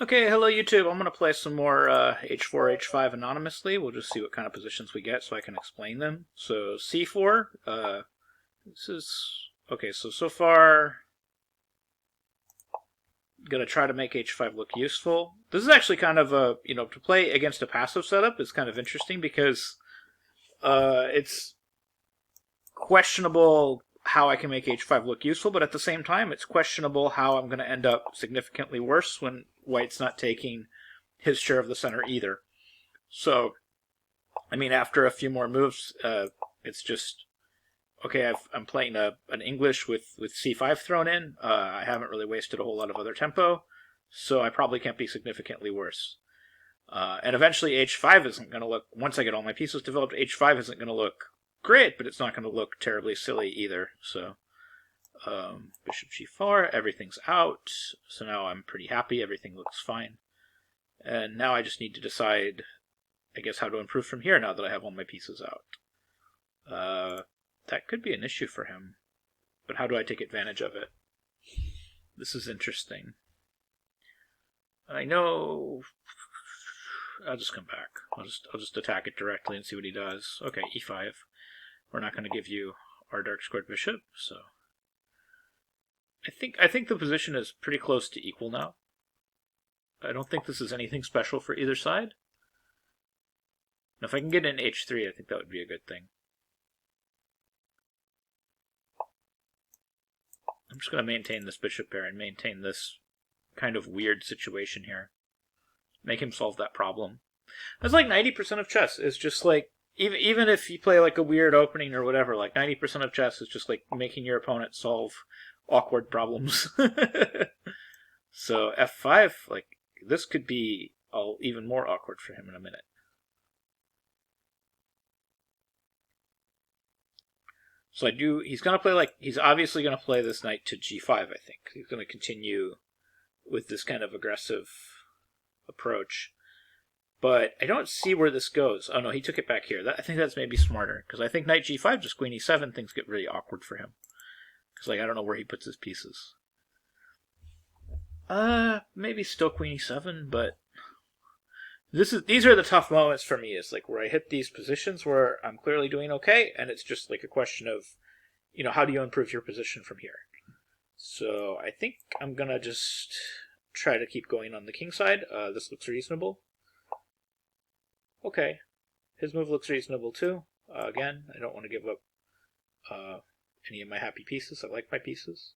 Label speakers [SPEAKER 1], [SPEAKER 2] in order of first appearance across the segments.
[SPEAKER 1] Okay, hello YouTube. I'm going to play some more H4, H5 anonymously. We'll just see what kind of positions we get so I can explain them. So C4, this is... Okay, so far, going to try to make H5 look useful. This is actually kind of a, to play against a passive setup is kind of interesting because it's questionable how I can make H5 look useful, but at the same time, it's questionable how I'm going to end up significantly worse when White's not taking his share of the center either. So, I mean, after a few more moves, it's just, okay, I'm playing an English with C5 thrown in. I haven't really wasted a whole lot of other tempo, so I probably can't be significantly worse. And eventually H5 isn't going to look, once I get all my pieces developed, H5 isn't going to look great, but it's not going to look terribly silly either. So Bishop G4, everything's out. So now I'm pretty happy, everything looks fine. And now I just need to decide, I guess, how to improve from here now that I have all my pieces out. That could be an issue for him, but how do I take advantage of it? This is interesting. I know... I'll just come back. I'll just attack it directly and see what he does. Okay, E5. We're not going to give you our dark squared bishop, so I think the position is pretty close to equal now. I don't think this is anything special for either side. Now, if I can get in H3, I think that would be a good thing. I'm just going to maintain this bishop pair and maintain this kind of weird situation here. Make him solve that problem. That's like 90% of chess is just like, even if you play like a weird opening or whatever, like 90% of chess is just like making your opponent solve awkward problems. So F5, like, this could be even more awkward for him in a minute. So he's going to play he's obviously going to play this knight to G5, I think. He's going to continue with this kind of aggressive approach. But I don't see where this goes. Oh no, he took it back here. I think that's maybe smarter, because I think knight G5, just queen E7, things get really awkward for him. Because I don't know where he puts his pieces. Maybe still queen E7, but these are the tough moments for me, is like where I hit these positions where I'm clearly doing okay, and it's just like a question of, how do you improve your position from here? So I think I'm gonna just try to keep going on the king side. This looks reasonable. Okay, his move looks reasonable too. Again, I don't want to give up any of my happy pieces. I like my pieces.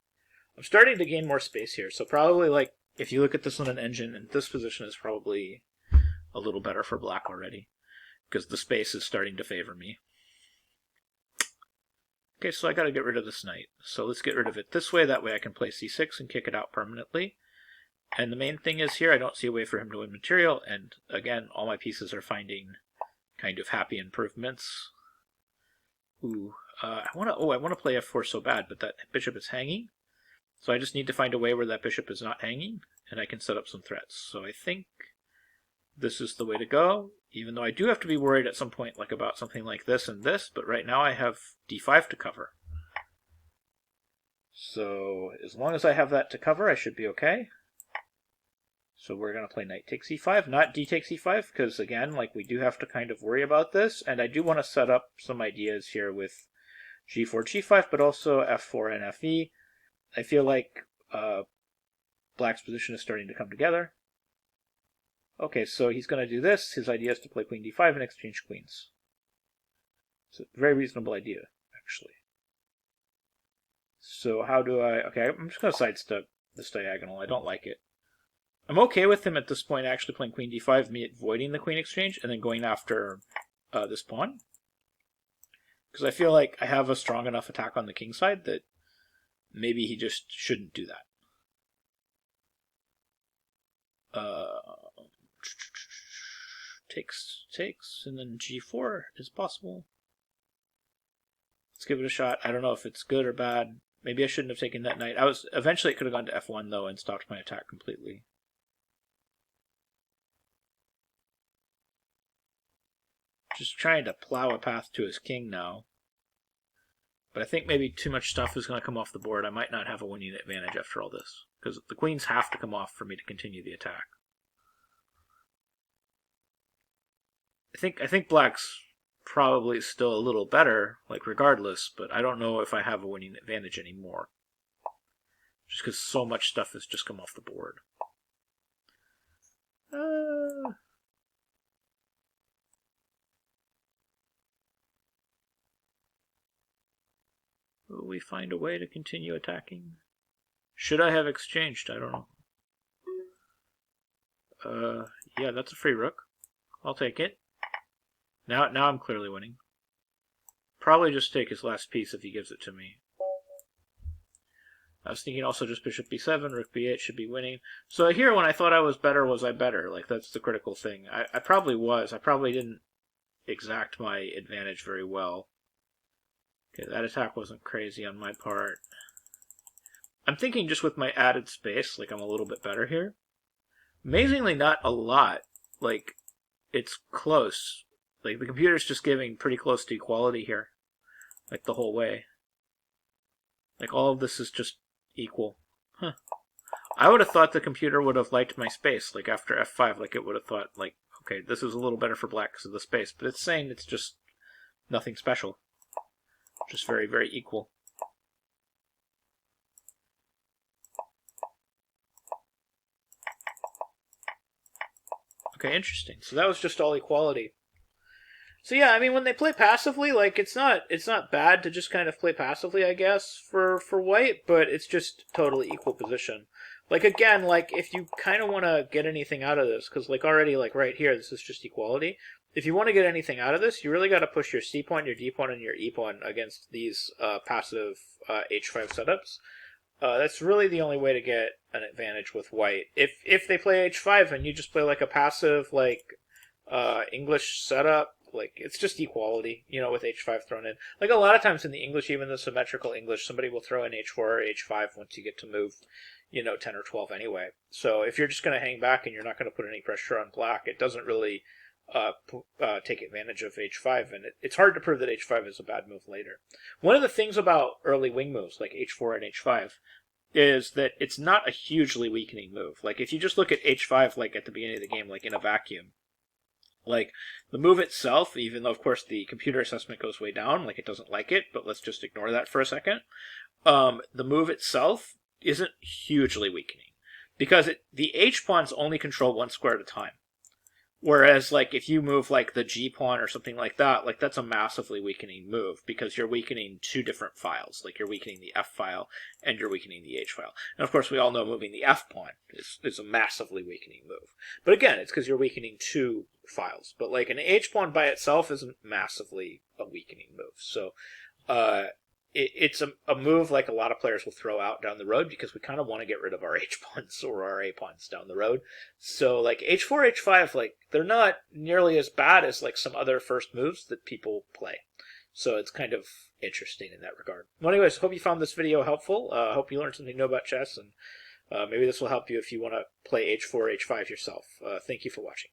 [SPEAKER 1] I'm starting to gain more space here, so probably, like, if you look at this on an engine, and this position is probably a little better for black already, because the space is starting to favor me. Okay, so I gotta get rid of this knight. So let's get rid of it this way, that way I can play c6 and kick it out permanently. And the main thing is here, I don't see a way for him to win material, and again, all my pieces are finding kind of happy improvements. Ooh, I want to play f4 so bad, but that bishop is hanging. So I just need to find a way where that bishop is not hanging, and I can set up some threats. So I think this is the way to go, even though I do have to be worried at some point like about something like this and this, but right now I have d5 to cover. So as long as I have that to cover, I should be okay. So we're going to play knight takes e5, not d takes e5, because again, like, we do have to kind of worry about this, and I do want to set up some ideas here with g4, g5, but also f4 and fe. I feel like black's position is starting to come together. Okay, so he's going to do this. His idea is to play queen d5 and exchange queens. It's a very reasonable idea, actually. So how do I... Okay, I'm just going to sidestep this diagonal. I don't like it. I'm okay with him at this point actually playing queen d5, me avoiding the queen exchange, and then going after this pawn. Because I feel like I have a strong enough attack on the king side that maybe he just shouldn't do that. Takes, and then g4 is possible. Let's give it a shot. I don't know if it's good or bad. Maybe I shouldn't have taken that knight. Eventually it could have gone to f1 though and stopped my attack completely. Just trying to plow a path to his king now. But I think maybe too much stuff is going to come off the board. I might not have a winning advantage after all this, because the queens have to come off for me to continue the attack. I think black's probably still a little better, like regardless, but I don't know if I have a winning advantage anymore. Just because so much stuff has just come off the board. Will we find a way to continue attacking? Should I have exchanged? I don't know. Yeah, that's a free rook. I'll take it. Now I'm clearly winning. Probably just take his last piece if he gives it to me. I was thinking also just bishop b7, rook b8 should be winning. So here when I thought I was better, was I better? Like, that's the critical thing. I probably was. I probably didn't exact my advantage very well. Okay, that attack wasn't crazy on my part. I'm thinking just with my added space, like I'm a little bit better here. Amazingly not a lot. Like, it's close. Like, the computer's just giving pretty close to equality here. Like, the whole way. Like, all of this is just equal. Huh. I would have thought the computer would have liked my space. Like, after f5, like, it would have thought, like, okay, this is a little better for black because of the space. But it's saying it's just nothing special. Just very, very equal. Okay, interesting. So that was just all equality. So yeah, I mean, when they play passively, like it's not bad to just kind of play passively, I guess, for white, but it's just totally equal position. Like again, like if you kind of want to get anything out of this, because like already like right here, this is just equality. If you want to get anything out of this, you really got to push your C pawn, your D pawn, and your E pawn against these passive H5 setups. That's really the only way to get an advantage with white. If they play H5 and you just play like a passive like English setup, like it's just equality, you know, with H5 thrown in. Like a lot of times in the English, even the symmetrical English, somebody will throw in H4 or H5 once you get to move, you know, 10 or 12 anyway. So if you're just going to hang back and you're not going to put any pressure on black, it doesn't really take advantage of H5, and it's hard to prove that H5 is a bad move later. One of the things about early wing moves like H4 and H5 is that it's not a hugely weakening move. Like if you just look at H5 like at the beginning of the game, like in a vacuum, like the move itself, even though of course the computer assessment goes way down, like it doesn't like it, but let's just ignore that for a second. The move itself isn't hugely weakening because the H pawns only control one square at a time. Whereas, like, if you move, like, the G pawn or something like that, like, that's a massively weakening move because you're weakening two different files. Like, you're weakening the F file and you're weakening the H file. And, of course, we all know moving the F pawn is a massively weakening move. But, again, it's because you're weakening two files. But, like, an H pawn by itself isn't massively a weakening move. So, it's a move like a lot of players will throw out down the road because we kind of want to get rid of our H-pawns or our A-pawns down the road. So like H4, H5, like they're not nearly as bad as like some other first moves that people play. So it's kind of interesting in that regard. Well, anyways, hope you found this video helpful. Hope you learned something new about chess, and maybe this will help you if you want to play H4, H5 yourself. Thank you for watching.